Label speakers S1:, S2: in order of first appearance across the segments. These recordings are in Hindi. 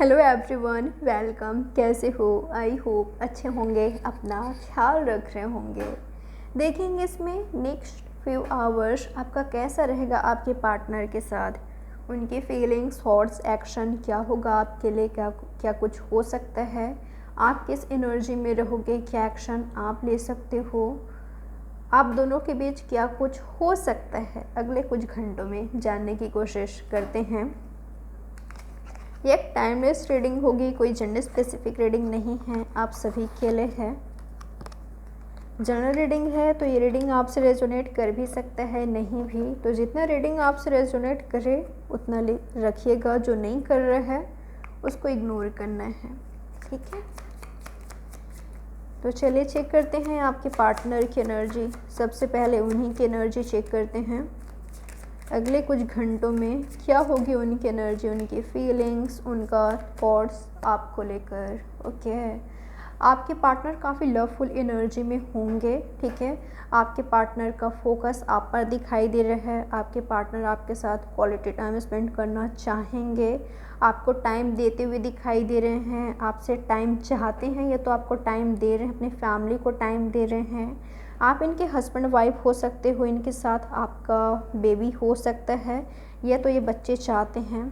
S1: Hello everyone, welcome. कैसे हो? आई होप अच्छे होंगे, अपना ख्याल रख रहे होंगे। देखेंगे इसमें नेक्स्ट फ्यू आवर्स आपका कैसा रहेगा आपके पार्टनर के साथ, उनकी फीलिंग्स, थॉट्स, एक्शन क्या होगा आपके लिए, क्या क्या कुछ हो सकता है, आप किस एनर्जी में रहोगे, क्या एक्शन आप ले सकते हो, आप दोनों के बीच क्या कुछ हो सकता है अगले कुछ घंटों में जानने की कोशिश करते हैं। ये एक टाइमलेस रीडिंग होगी, कोई जेंडर स्पेसिफिक रीडिंग नहीं है, आप सभी के लिए है। जनरल रीडिंग है तो ये रीडिंग आपसे रेजोनेट कर भी सकता है, नहीं भी। तो जितना रीडिंग आपसे रेजोनेट करे उतना रखिएगा, जो नहीं कर रहा है उसको इग्नोर करना है, ठीक है। तो चलिए चेक करते हैं आपके पार्टनर की एनर्जी। सबसे पहले उन्हीं की एनर्जी चेक करते हैं। अगले कुछ घंटों में क्या होगी उनकी एनर्जी, उनकी फीलिंग्स, उनका थॉट्स आपको लेकर। ओके, आपके पार्टनर काफ़ी लवफुल एनर्जी में होंगे, ठीक है। आपके पार्टनर का फोकस आप पर दिखाई दे रहा है। आपके पार्टनर आपके साथ क्वालिटी टाइम स्पेंड करना चाहेंगे, आपको टाइम देते हुए दिखाई दे रहे हैं, आपसे टाइम चाहते हैं, या तो आपको टाइम दे रहे हैं, अपनी फैमिली को टाइम दे रहे हैं। आप इनके हस्बैंड वाइफ हो सकते हो, इनके साथ आपका बेबी हो सकता है, या तो ये बच्चे चाहते हैं।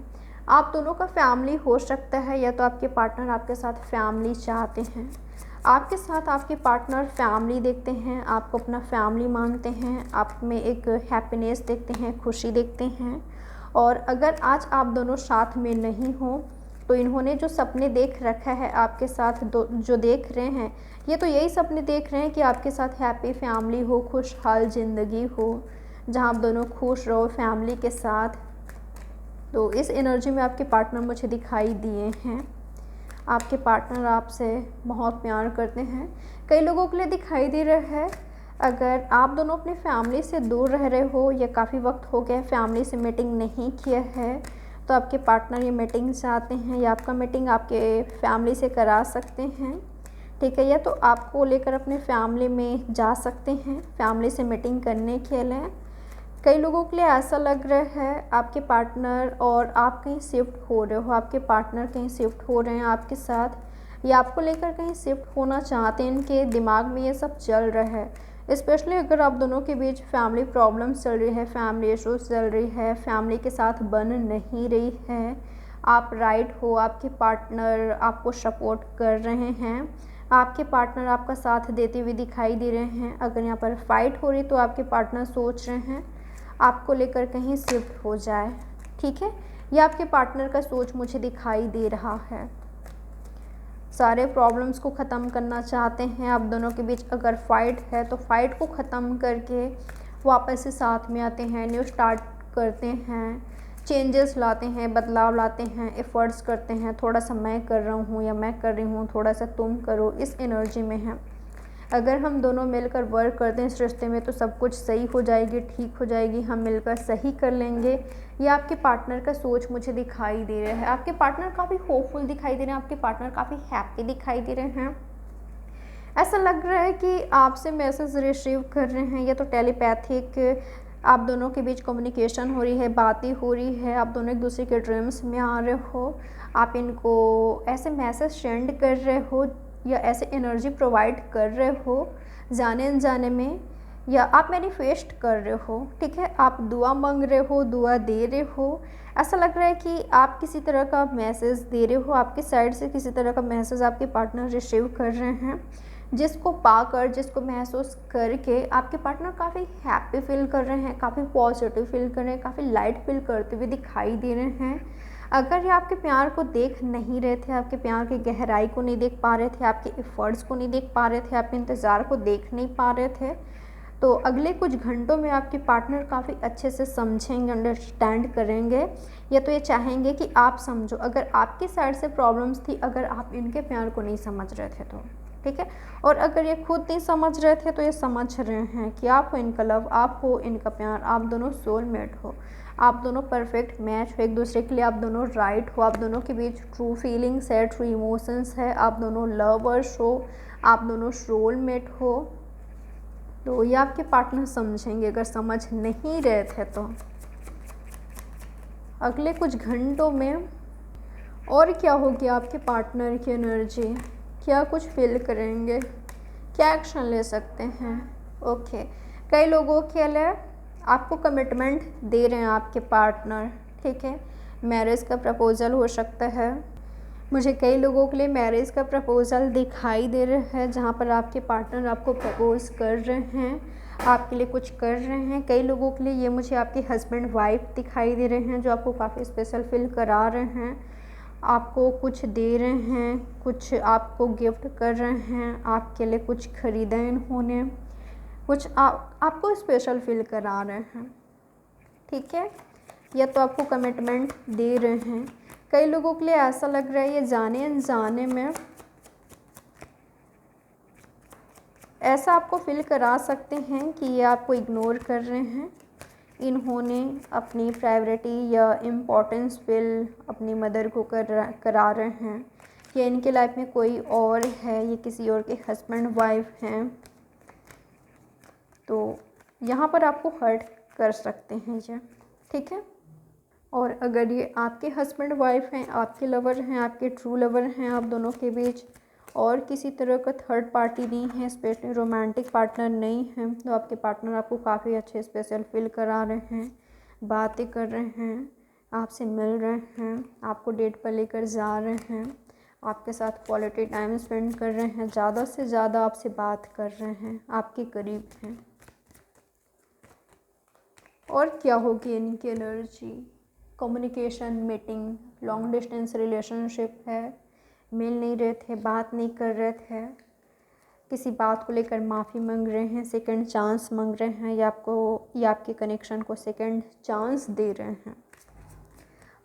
S1: आप दोनों का फैमिली हो सकता है, या तो आपके पार्टनर आपके साथ फैमिली चाहते हैं। आपके साथ आपके पार्टनर फैमिली देखते हैं, आपको अपना फैमिली मानते हैं, आप में एक हैप्पीनेस देखते हैं, खुशी देखते हैं। और अगर आज आप दोनों साथ में नहीं हो तो इन्होंने जो सपने देख रखा है आपके साथ, जो देख रहे हैं, ये तो यही सपने देख रहे हैं कि आपके साथ हैप्पी फैमिली हो, खुशहाल ज़िंदगी हो, जहां आप दोनों खुश रहो फैमिली के साथ। तो इस एनर्जी में आपके पार्टनर मुझे दिखाई दिए हैं। आपके पार्टनर आपसे बहुत प्यार करते हैं। कई लोगों के लिए दिखाई दे रहा है, अगर आप दोनों अपनी फैमिली से दूर रह रहे हो या काफ़ी वक्त हो गया फैमिली से मीटिंग नहीं किया है, तो आपके पार्टनर ये मीटिंग चाहते हैं, या आपका मीटिंग आपके फैमिली से करा सकते हैं, ठीक है। या तो आपको लेकर अपने फैमिली में जा सकते हैं फैमिली से मीटिंग करने के लिए। कई लोगों के लिए ऐसा लग रहा है आपके पार्टनर और आप कहीं शिफ्ट हो रहे हो, आपके पार्टनर कहीं शिफ्ट हो रहे हैं आपके साथ, या आपको लेकर कहीं शिफ्ट होना चाहते हैं, इनके दिमाग में ये सब चल रहा है। स्पेशली अगर आप दोनों के बीच फैमिली प्रॉब्लम्स चल रही है, फैमिली इशूज़ चल रही है, फैमिली के साथ बन नहीं रही है, आप राइट हो, आपके पार्टनर आपको सपोर्ट कर रहे हैं, आपके पार्टनर आपका साथ देते हुए दिखाई दे रहे हैं। अगर यहाँ पर फाइट हो रही तो आपके पार्टनर सोच रहे हैं आपको लेकर कहीं शिफ्ट हो जाए, ठीक है। या आपके पार्टनर का सोच मुझे दिखाई दे रहा है, सारे प्रॉब्लम्स को ख़त्म करना चाहते हैं आप दोनों के बीच। अगर फाइट है तो फाइट को ख़त्म करके वापस से साथ में आते हैं, न्यू स्टार्ट करते हैं, चेंजेस लाते हैं, बदलाव लाते हैं, एफर्ट्स करते हैं। थोड़ा सा मैं कर रहा हूँ या मैं कर रही हूँ, थोड़ा सा तुम करो, इस एनर्जी में है। अगर हम दोनों मिलकर वर्क करते हैं इस रिश्ते में तो सब कुछ सही हो जाएगी, ठीक हो जाएगी, हम मिलकर सही कर लेंगे। ये आपके पार्टनर का सोच मुझे दिखाई दे रहा है। आपके पार्टनर काफ़ी होपफुल दिखाई दे रहे हैं, आपके पार्टनर काफ़ी हैप्पी दिखाई दे रहे हैं। ऐसा लग रहा है कि आपसे मैसेज रिसीव कर रहे हैं, या तो टेलीपैथिक आप दोनों के बीच कम्युनिकेशन हो रही है, बातें हो रही है, आप दोनों एक दूसरे के ड्रीम्स में आ रहे हो, आप इनको ऐसे मैसेज सेंड कर रहे हो या ऐसे एनर्जी प्रोवाइड कर रहे हो जाने अनजाने में, या आप मैनिफेस्ट कर रहे हो, ठीक है। आप दुआ मांग रहे हो, दुआ दे रहे हो। ऐसा लग रहा है कि आप किसी तरह का मैसेज दे रहे हो, आपकी साइड से किसी तरह का मैसेज आपके पार्टनर रिसीव कर रहे हैं, जिसको पाकर, जिसको महसूस करके आपके पार्टनर काफ़ी हैप्पी फील कर रहे हैं, काफ़ी पॉजिटिव फील कर रहे हैं, काफ़ी लाइट फील करते हुए दिखाई दे रहे हैं। अगर ये आपके प्यार को देख नहीं रहे थे, आपके प्यार की गहराई को नहीं देख पा रहे थे, आपके एफर्ट्स को नहीं देख पा रहे थे, आपके इंतज़ार को देख नहीं पा रहे थे, तो अगले कुछ घंटों में आपके पार्टनर काफ़ी अच्छे से समझेंगे, अंडरस्टैंड करेंगे, या तो ये चाहेंगे कि आप समझो। अगर आपकी साइड से प्रॉब्लम्स थी, अगर आप इनके प्यार को नहीं समझ रहे थे तो, ठीक है। और अगर ये खुद नहीं समझ रहे थे तो ये समझ रहे हैं कि आप हो इनका लव, आप हो इनका प्यार, आप दोनों सोलमेट हो, आप दोनों परफेक्ट मैच हो एक दूसरे के लिए, आप दोनों राइट हो, आप दोनों के बीच ट्रू फीलिंग्स है, ट्रू इमोशंस है, आप दोनों लवर्स हो, आप दोनों सोलमेट हो। तो ये आपके पार्टनर समझेंगे। अगर समझ नहीं रहे थे तो अगले कुछ घंटों में और क्या होगी आपके पार्टनर की एनर्जी, क्या कुछ फील करेंगे, क्या एक्शन ले सकते हैं। ओके, कई लोगों के लिए आपको कमिटमेंट दे रहे हैं आपके पार्टनर, ठीक है। मैरिज का प्रपोज़ल हो सकता है। मुझे कई लोगों के लिए मैरिज का प्रपोज़ल दिखाई दे रहा है, जहाँ पर आपके पार्टनर आपको प्रपोज़ कर रहे हैं, आपके लिए कुछ कर रहे हैं। कई लोगों के लिए ये मुझे आपके हस्बैंड वाइफ दिखाई दे रहे हैं, जो आपको काफ़ी स्पेशल फील करा रहे हैं, आपको कुछ दे रहे हैं, कुछ आपको गिफ्ट कर रहे हैं, आपके लिए कुछ खरीदा इन्होंने, कुछ आपको स्पेशल फील करा रहे हैं, ठीक है। या तो आपको कमिटमेंट दे रहे हैं। कई लोगों के लिए ऐसा लग रहा है ये जाने अनजाने में ऐसा आपको फील करा सकते हैं कि ये आपको इग्नोर कर रहे हैं। इन्होंने अपनी प्रायोरिटी या इम्पोर्टेंस फील अपनी मदर को करा रहे हैं, या इनके लाइफ में कोई और है, ये किसी और के हस्बैंड वाइफ हैं, तो यहाँ पर आपको हर्ट कर सकते हैं ये, ठीक है। और अगर ये आपके हस्बैंड वाइफ हैं, आपके लवर हैं, आपके ट्रू लवर हैं, आप दोनों के बीच और किसी तरह का थर्ड पार्टी नहीं है, स्पेशली रोमांटिक पार्टनर नहीं है, तो आपके पार्टनर आपको काफ़ी अच्छे स्पेशल फील करा रहे हैं, बातें कर रहे हैं, आपसे मिल रहे हैं, आपको डेट पर लेकर जा रहे हैं, आपके साथ क्वालिटी टाइम स्पेंड कर रहे हैं, ज़्यादा से ज़्यादा आपसे बात कर रहे हैं, आपके करीब हैं। और क्या होगी इनकी energy, communication, meeting, long distance relationship है, मिल नहीं रहे थे, बात नहीं कर रहे थे, किसी बात को लेकर माफ़ी मांग रहे हैं, सेकंड चांस मांग रहे हैं, या आपके कनेक्शन को सेकंड चांस दे रहे हैं।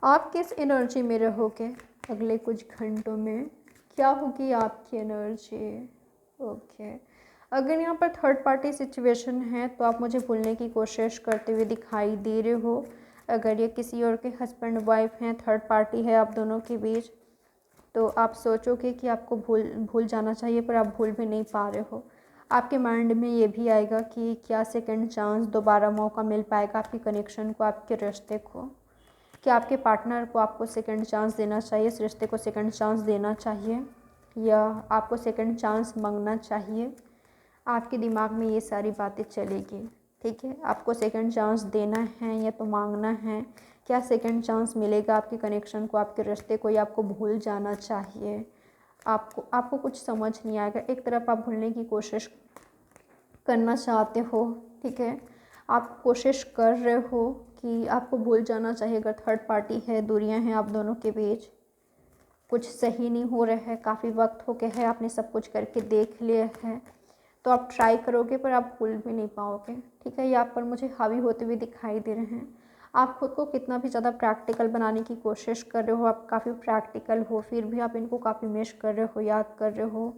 S1: आप किस एनर्जी में रहोगे अगले कुछ घंटों में, क्या होगी आपकी एनर्जी। ओके, अगर यहाँ पर थर्ड पार्टी सिचुएशन है तो आप मुझे भूलने की कोशिश करते हुए दिखाई दे रहे हो। अगर ये किसी और के हस्बैंड वाइफ हैं, थर्ड पार्टी है आप दोनों के बीच, तो आप सोचोगे कि आपको भूल जाना चाहिए, पर आप भूल भी नहीं पा रहे हो। आपके माइंड में ये भी आएगा कि क्या सेकंड चांस, दोबारा मौका मिल पाएगा आपके कनेक्शन को, आपके रिश्ते को, क्या आपके पार्टनर को आपको सेकंड चांस देना चाहिए, इस रिश्ते को सेकंड चांस देना चाहिए, या आपको सेकंड चांस मांगना चाहिए। आपके दिमाग में ये सारी बातें चलेगी, ठीक है। आपको सेकंड चांस देना है या तो मांगना है, क्या सेकंड चांस मिलेगा आपके कनेक्शन को, आपके रिश्ते को, या आपको भूल जाना चाहिए। आपको कुछ समझ नहीं आएगा। एक तरफ आप भूलने की कोशिश करना चाहते हो, ठीक है, आप कोशिश कर रहे हो कि आपको भूल जाना चाहिए। अगर थर्ड पार्टी है, दूरियां हैं आप दोनों के बीच, कुछ सही नहीं हो रहा है, काफ़ी वक्त हो गया है, आपने सब कुछ करके देख लिया है, तो आप ट्राई करोगे पर आप भूल भी नहीं पाओगे, ठीक है। ये आप पर मुझे हावी होते हुए दिखाई दे रहे हैं। आप खुद को कितना भी ज़्यादा प्रैक्टिकल बनाने की कोशिश कर रहे हो, आप काफ़ी प्रैक्टिकल हो, फिर भी आप इनको काफ़ी मिस कर रहे हो, याद कर रहे हो।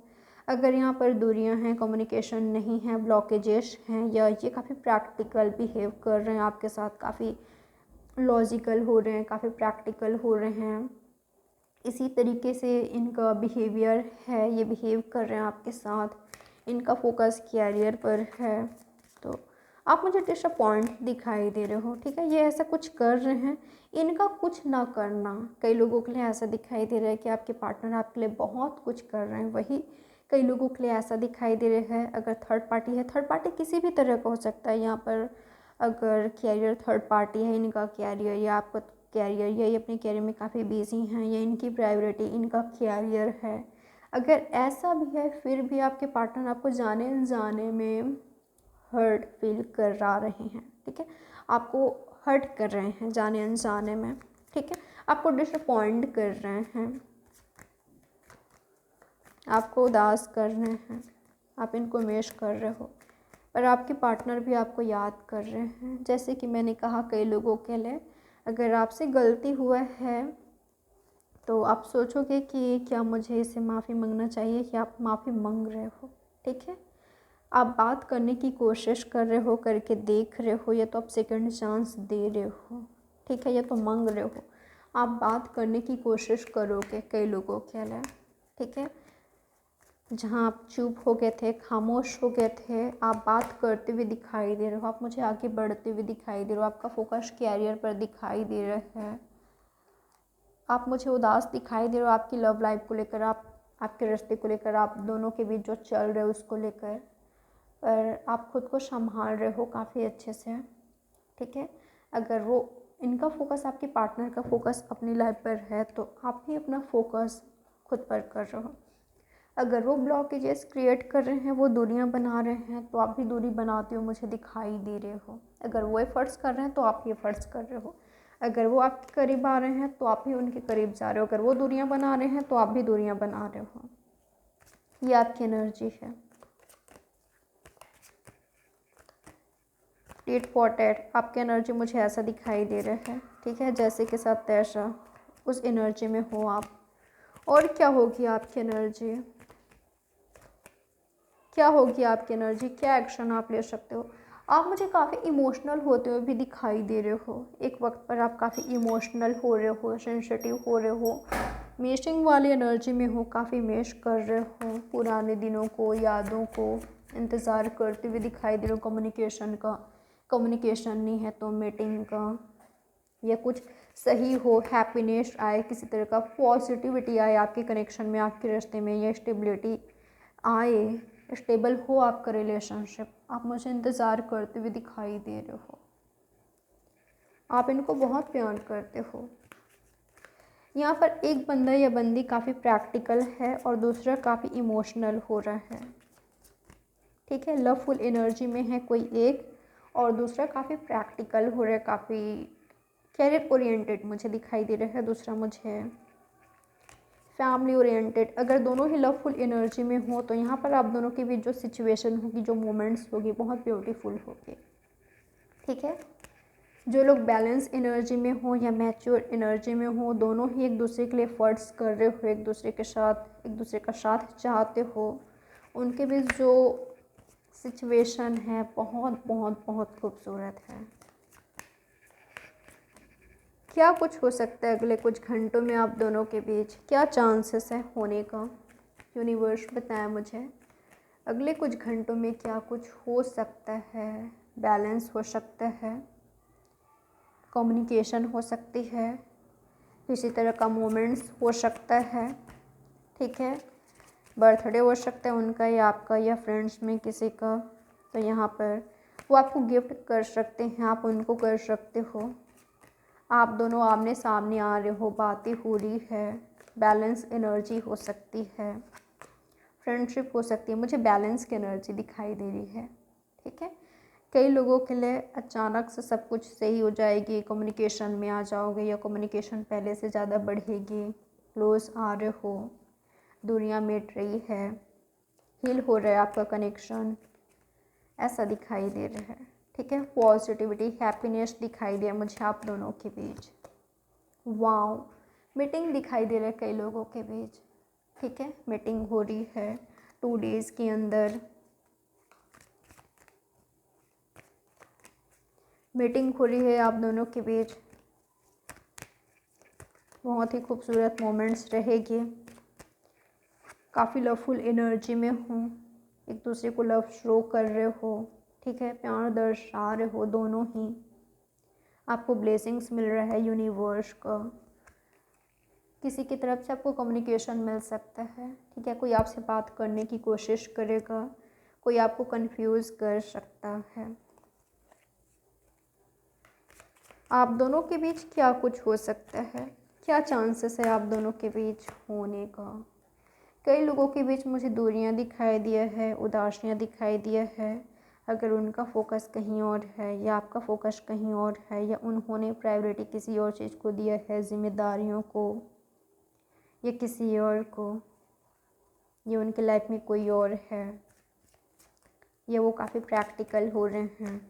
S1: अगर यहाँ पर दूरियां हैं, कम्युनिकेशन नहीं है, ब्लॉकेजेस हैं, या ये काफ़ी प्रैक्टिकल बिहेव कर रहे हैं आपके साथ, काफ़ी लॉजिकल हो रहे हैं, काफ़ी प्रैक्टिकल हो रहे हैं, इसी तरीके से इनका बिहेवियर है, ये बिहेव कर रहे हैं आपके साथ, इनका फोकस कैरियर पर है, तो आप मुझे डिसअपॉइंट दिखाई दे रहे हो, ठीक है। ये ऐसा कुछ कर रहे हैं, इनका कुछ ना करना कई लोगों के लिए ऐसा दिखाई दे रहा है कि आपके पार्टनर आपके लिए बहुत कुछ कर रहे हैं, वही कई लोगों के लिए ऐसा दिखाई दे रहा है अगर थर्ड पार्टी है। थर्ड पार्टी किसी भी तरह का हो सकता है यहाँ पर। अगर कैरियर थर्ड पार्टी है, इनका कैरियर या आपका कैरियर, या ये अपने कैरियर में काफ़ी बिजी हैं, या इनकी प्रायोरिटी इनका कैरियर है, अगर ऐसा भी है, फिर भी आपके पार्टनर आपको जाने अनजाने में हर्ट फील करा रहे हैं, ठीक है। आपको हर्ट कर रहे हैं जाने अनजाने में, ठीक है। आपको डिसअपॉइंट कर रहे हैं, आपको उदास कर रहे हैं, आप इनको मिस कर रहे हो, पर आपके पार्टनर भी आपको याद कर रहे हैं। जैसे कि मैंने कहा, कई लोगों के लिए अगर आपसे गलती हुआ है तो आप सोचोगे कि क्या मुझे इसे माफ़ी मांगना चाहिए, कि आप माफ़ी मांग रहे हो, ठीक है। आप बात करने की कोशिश कर रहे हो, करके देख रहे हो, या तो आप सेकंड चांस दे रहे हो, ठीक है, या तो मांग रहे हो। आप बात करने की कोशिश करोगे कई लोगों के लिए, ठीक है। जहाँ आप चुप हो गए थे, खामोश हो गए थे, आप बात करते हुए दिखाई दे रहे हो, आप मुझे आगे बढ़ते हुए दिखाई दे रहे हो, आपका फोकस कैरियर पर दिखाई दे रहा है, आप मुझे उदास दिखाई दे रहे हो आपकी लव लाइफ को लेकर, आपके रिश्ते को लेकर, आप दोनों के बीच जो चल रहे हो उसको लेकर, पर आप खुद को संभाल रहे हो काफ़ी अच्छे से, ठीक है। अगर वो इनका फोकस, आपके पार्टनर का फोकस अपनी लाइफ पर है, तो आप भी अपना फोकस खुद पर कर रहे हो। अगर वो ब्लॉकेजेस क्रिएट कर रहे हैं, वो दूरियां बना रहे हैं, तो आप भी दूरी बनाते हो मुझे दिखाई दे रहे हो। अगर वो एफर्ट्स कर रहे हैं तो आप भी एफर्ट्स कर रहे हो। अगर वो आपके करीब आ रहे हैं तो आप भी उनके करीब जा रहे हो। अगर वो दूरियां बना रहे हैं तो आप भी दूरियां बना रहे हो। ये आपकी एनर्जी है। टिट फॉर टैट, आपकी एनर्जी मुझे ऐसा दिखाई दे रहा है, ठीक है, जैसे के साथ तैसा, उस एनर्जी में हो आप। और क्या होगी आपकी एनर्जी, क्या होगी आपकी एनर्जी, क्या एक्शन आप ले सकते हो। आप मुझे काफ़ी इमोशनल होते हुए भी दिखाई दे रहे हो। एक वक्त पर आप काफ़ी इमोशनल हो रहे हो, सेंसिटिव हो रहे हो, मेशिंग वाली एनर्जी में हो, काफ़ी मेश कर रहे हो, पुराने दिनों को, यादों को इंतज़ार करते हुए दिखाई दे रहे हो। कम्युनिकेशन का, कम्युनिकेशन नहीं है तो मीटिंग का, या कुछ सही हो, हैप्पीनेस आए, किसी तरह का पॉजिटिविटी आए आपके कनेक्शन में, आपके रिश्ते में, या स्टेबिलिटी आए, स्टेबल हो आपका रिलेशनशिप। आप मुझे इंतज़ार करते हुए दिखाई दे रहे हो। आप इनको बहुत प्यार करते हो। यहाँ पर एक बंदा या बंदी काफ़ी प्रैक्टिकल है और दूसरा काफ़ी इमोशनल हो रहा है, ठीक है। लवफुल एनर्जी में है कोई एक, और दूसरा काफ़ी प्रैक्टिकल हो रहा है, काफ़ी कैरियर ओरिएंटेड मुझे दिखाई दे रहा है। दूसरा मुझे फैमिली ओरिएंटेड। अगर दोनों ही लवफुल एनर्जी में हो तो यहाँ पर आप दोनों के बीच जो सिचुएशन होगी, जो मोमेंट्स होगी, बहुत ब्यूटीफुल होगी, ठीक है। जो लोग बैलेंस एनर्जी में हो या मैच्योर एनर्जी में हो, दोनों ही एक दूसरे के लिए एफर्ट्स कर रहे हो, एक दूसरे के साथ, एक दूसरे का साथ चाहते हो, उनके बीच जो सिचुएशन है बहुत बहुत बहुत खूबसूरत है। क्या कुछ हो सकता है अगले कुछ घंटों में आप दोनों के बीच, क्या चांसेस है होने का, यूनिवर्स बताया मुझे। अगले कुछ घंटों में क्या कुछ हो सकता है। बैलेंस हो सकता है, कम्युनिकेशन हो सकती है, किसी तरह का मोमेंट्स हो सकता है, ठीक है। बर्थडे हो सकता है उनका या आपका, या फ्रेंड्स में किसी का, तो यहाँ पर वो आपको गिफ्ट कर सकते हैं, आप उनको कर सकते हो। आप दोनों आमने सामने आ रहे हो, बातें हो रही है, बैलेंस एनर्जी हो सकती है, फ्रेंडशिप हो सकती है। मुझे बैलेंस की एनर्जी दिखाई दे रही है, ठीक है। कई लोगों के लिए अचानक से सब कुछ सही हो जाएगी, कम्युनिकेशन में आ जाओगे, या कम्युनिकेशन पहले से ज़्यादा बढ़ेगी, क्लोज आ रहे हो, दुनिया मिट रही है, हील हो रहा है आपका कनेक्शन, ऐसा दिखाई दे रहा है, ठीक है। पॉजिटिविटी, हैप्पीनेस दिखाई दिया मुझे आप दोनों के बीच। वाओ, मीटिंग दिखाई दे रहा है कई लोगों के बीच, ठीक है। मीटिंग हो रही है 2 डेज़ के अंदर, मीटिंग हो रही है आप दोनों के बीच। बहुत ही खूबसूरत मोमेंट्स रहेगी, काफ़ी लवफुल एनर्जी में हूँ, एक दूसरे को लव शो कर रहे हो, ठीक है, प्यार दर्शा रहे हो दोनों ही। आपको ब्लेसिंग्स मिल रहा है यूनिवर्स का, किसी की तरफ से आपको कम्युनिकेशन मिल सकता है, ठीक है। कोई आपसे बात करने की कोशिश करेगा, कोई आपको कंफ्यूज कर सकता है। आप दोनों के बीच क्या कुछ हो सकता है, क्या चांसेस है आप दोनों के बीच होने का। कई लोगों के बीच मुझे दूरियां दिखाई दिया है, उदासियां दिखाई दिया है। अगर उनका फोकस कहीं और है या आपका फोकस कहीं और है, या उन्होंने प्रायोरिटी किसी और चीज़ को दिया है, जिम्मेदारियों को या किसी और को, या उनके लाइफ में कोई और है, या वो काफ़ी प्रैक्टिकल हो रहे हैं,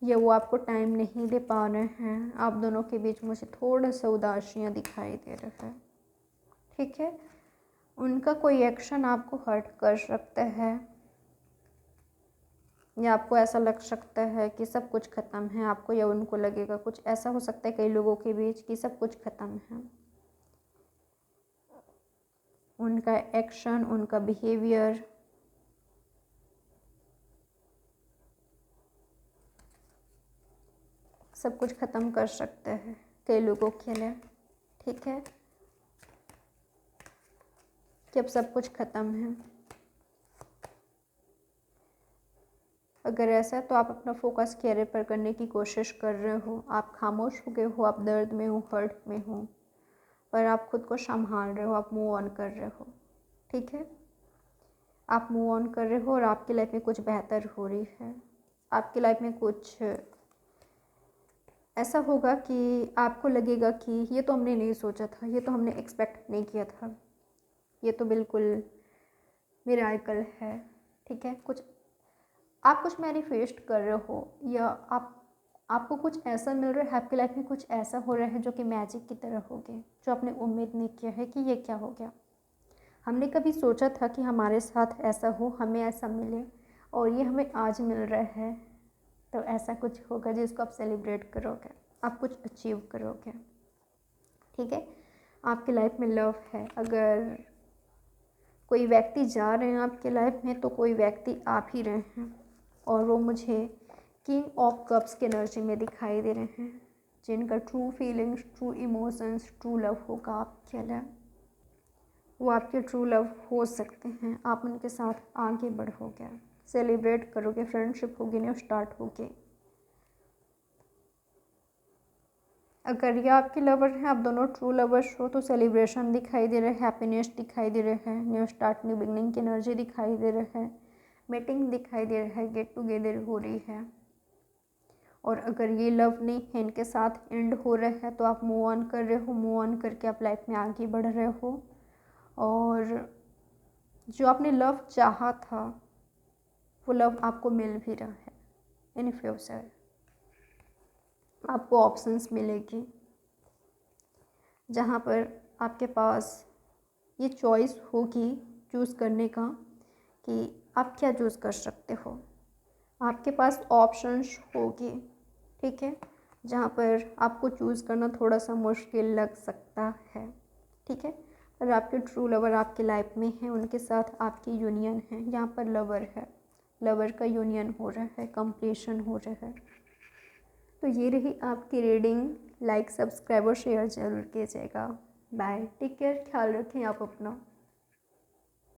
S1: या वो आपको टाइम नहीं दे पा रहे हैं। आप दोनों के बीच मुझे थोड़ा सा उदासियाँ दिखाई दे रहा है, ठीक है। उनका कोई एक्शन आपको हर्ट कर सकता है, या आपको ऐसा लग सकता है कि सब कुछ ख़त्म है, आपको या उनको लगेगा कुछ ऐसा हो सकता है कई लोगों के बीच कि सब कुछ ख़त्म है। उनका एक्शन, उनका बिहेवियर, सब कुछ ख़त्म कर सकते हैं, कई लोगों के लिए, ठीक है, कि अब सब कुछ ख़त्म है। अगर ऐसा है तो आप अपना फोकस कैरियर पर करने की कोशिश कर रहे हो, आप खामोश हो गए हो, आप दर्द में हो, हर्ट में हो, पर आप खुद को संभाल रहे हो, आप मूव ऑन कर रहे हो, ठीक है, आप मूव ऑन कर रहे हो और आपकी लाइफ में कुछ बेहतर हो रही है। आपकी लाइफ में कुछ ऐसा होगा कि आपको लगेगा कि ये तो हमने नहीं सोचा था, ये तो हमने एक्सपेक्ट नहीं किया था, ये तो बिल्कुल मिरेकल है, ठीक है। आप कुछ मैनिफेस्ट कर रहे हो, या आपको कुछ ऐसा मिल रहा है, आपकी लाइफ में कुछ ऐसा हो रहा है जो कि मैजिक की तरह हो गया, जो आपने उम्मीद नहीं किया है कि ये क्या हो गया। हमने कभी सोचा था कि हमारे साथ ऐसा हो, हमें ऐसा मिले, और ये हमें आज मिल रहा है। तो ऐसा कुछ होगा जिसको आप सेलिब्रेट करोगे, आप कुछ अचीव करोगे, ठीक है। आपकी लाइफ में लव है। अगर कोई व्यक्ति जा रहे हैं आपकी लाइफ में, तो कोई व्यक्ति आप ही रहे हैं, और वो मुझे किंग ऑफ कप्स की एनर्जी में दिखाई दे रहे हैं, जिनका true feelings, true emotions, true love होगा आपके लिए। वो आपके ट्रू लव हो सकते हैं, आप उनके साथ आगे बढ़ोगे, सेलिब्रेट करोगे, फ्रेंडशिप होगी, न्यू स्टार्ट होगी। अगर ये आपके लवर हैं, आप दोनों ट्रू लवर्स हो, तो सेलिब्रेशन दिखाई दे रहा है, हैप्पीनेस दिखाई दे रहा है, न्यू स्टार्ट, न्यू बिगनिंग की एनर्जी दिखाई दे रहा है, मीटिंग दिखाई दे रहा है, गेट टुगेदर हो रही है। और अगर ये लव नहीं है, इनके साथ एंड हो रहा है, तो आप मूव ऑन कर रहे हो, मूव ऑन करके आप लाइफ में आगे बढ़ रहे हो, और जो आपने लव चाहा था वो लव आपको मिल भी रहा है। इन फ्यूचर आपको ऑप्शंस मिलेगी, जहाँ पर आपके पास ये चॉइस होगी चूज़ करने का कि आप क्या चूज़ कर सकते हो। आपके पास ऑप्शंस होगी, ठीक है, जहाँ पर आपको चूज़ करना थोड़ा सा मुश्किल लग सकता है, ठीक है। पर आपके ट्रू लवर आपकी लाइफ में हैं, उनके साथ आपकी यूनियन है, यहाँ पर लवर है, लवर का यूनियन हो रहा है, कंप्लीशन हो रहा है। तो ये रही आपकी रीडिंग। लाइक, सब्सक्राइब और शेयर ज़रूर कीजिएगा। बाय, टेक केयर, ख्याल रखें आप अपना।